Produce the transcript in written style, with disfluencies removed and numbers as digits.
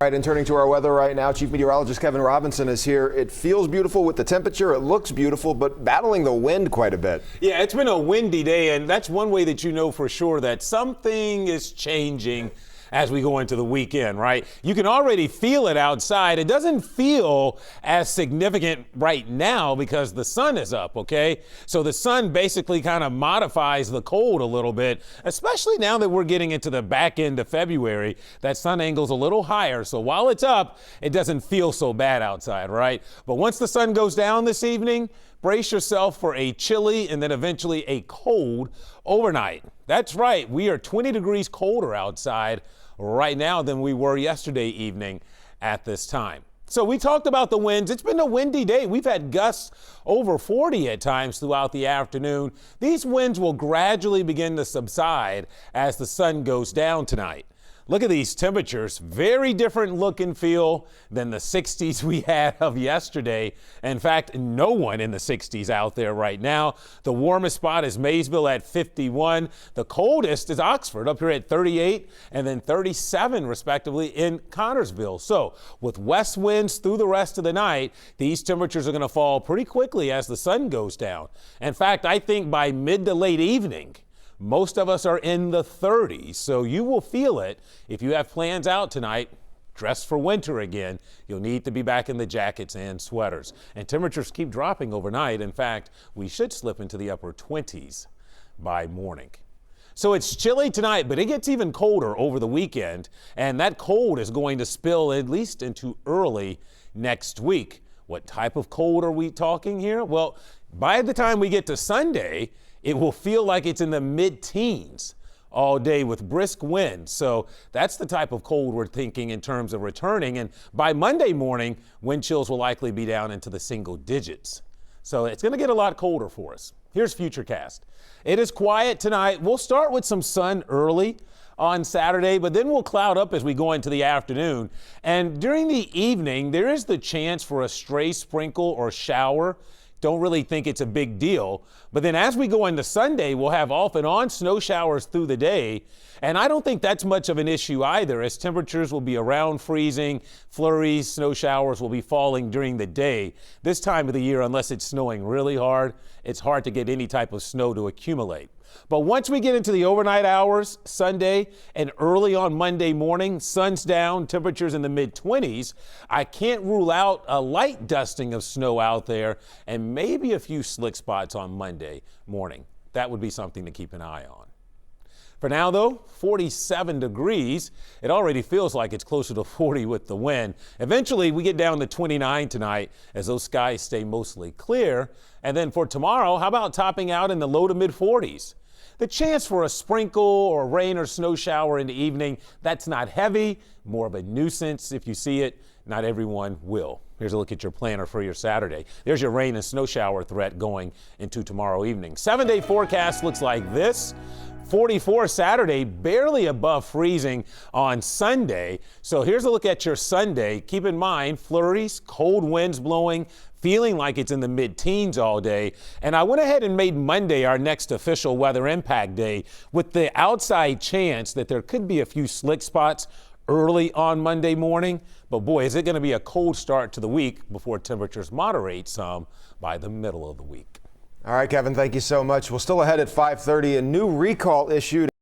Right, and turning to our weather right now, Chief Meteorologist Kevin Robinson is here. It feels beautiful with the temperature. It looks beautiful, but battling the wind quite a bit. Yeah, it's been a windy day, and that's one way that you know for sure that something is changing as we go into the weekend, right? You can already feel it outside. It doesn't feel as significant right now because the sun is up, okay? So the sun basically kind of modifies the cold a little bit, especially now that we're getting into the back end of February. That sun angle's a little higher, so while it's up, it doesn't feel so bad outside, right? But once the sun goes down this evening, brace yourself for a chilly and then eventually a cold overnight. That's right, we are 20 degrees colder outside right now than we were yesterday evening at this time. So we talked about the winds. It's been a windy day. We've had gusts over 40 at times throughout the afternoon. These winds will gradually begin to subside as the sun goes down tonight. Look at these temperatures. Very different look and feel than the 60s we had of yesterday. In fact, no one in the 60s out there right now. The warmest spot is Maysville at 51. The coldest is Oxford up here at 38 and then 37 respectively in Connersville. So with west winds through the rest of the night, these temperatures are going to fall pretty quickly as the sun goes down. In fact, I think by mid to late evening, most of us are in the 30s, so you will feel it. If you have plans out tonight, dress for winter again. You'll need to be back in the jackets and sweaters. And temperatures keep dropping overnight. In fact, we should slip into the upper 20s by morning. So it's chilly tonight, but it gets even colder over the weekend. And that cold is going to spill at least into early next week. What type of cold are we talking here? Well, by the time we get to Sunday, it will feel like it's in the mid-teens all day with brisk winds. So that's the type of cold we're thinking in terms of returning. And by Monday morning, wind chills will likely be down into the single digits. So it's going to get a lot colder for us. Here's Futurecast. It is quiet tonight. We'll start with some sun early on Saturday, but then we'll cloud up as we go into the afternoon. And during the evening, there is the chance for a stray sprinkle or shower. Don't really think it's a big deal. But then as we go into Sunday, we'll have off and on snow showers through the day. And I don't think that's much of an issue either, as temperatures will be around freezing. Flurries, snow showers will be falling during the day. This time of the year, unless it's snowing really hard, it's hard to get any type of snow to accumulate. But once we get into the overnight hours, Sunday and early on Monday morning, sun's down, temperatures in the mid-20s. I can't rule out a light dusting of snow out there and maybe a few slick spots on Monday morning. That would be something to keep an eye on. For now, though, 47 degrees. It already feels like it's closer to 40 with the wind. Eventually, we get down to 29 tonight as those skies stay mostly clear. And then for tomorrow, how about topping out in the low to mid-40s? The chance for a sprinkle or rain or snow shower in the evening, that's not heavy, more of a nuisance if you see it. Not everyone will. Here's a look at your planner for your Saturday. There's your rain and snow shower threat going into tomorrow evening. 7-day forecast looks like this. 44 Saturday, barely above freezing on Sunday. So here's a look at your Sunday. Keep in mind, flurries, cold winds blowing, feeling like it's in the mid-teens all day. And I went ahead and made Monday our next official weather impact day with the outside chance that there could be a few slick spots early on Monday morning. But boy, is it going to be a cold start to the week before temperatures moderate some by the middle of the week. All right, Kevin, thank you so much. We're still ahead at 5:30. A new recall issued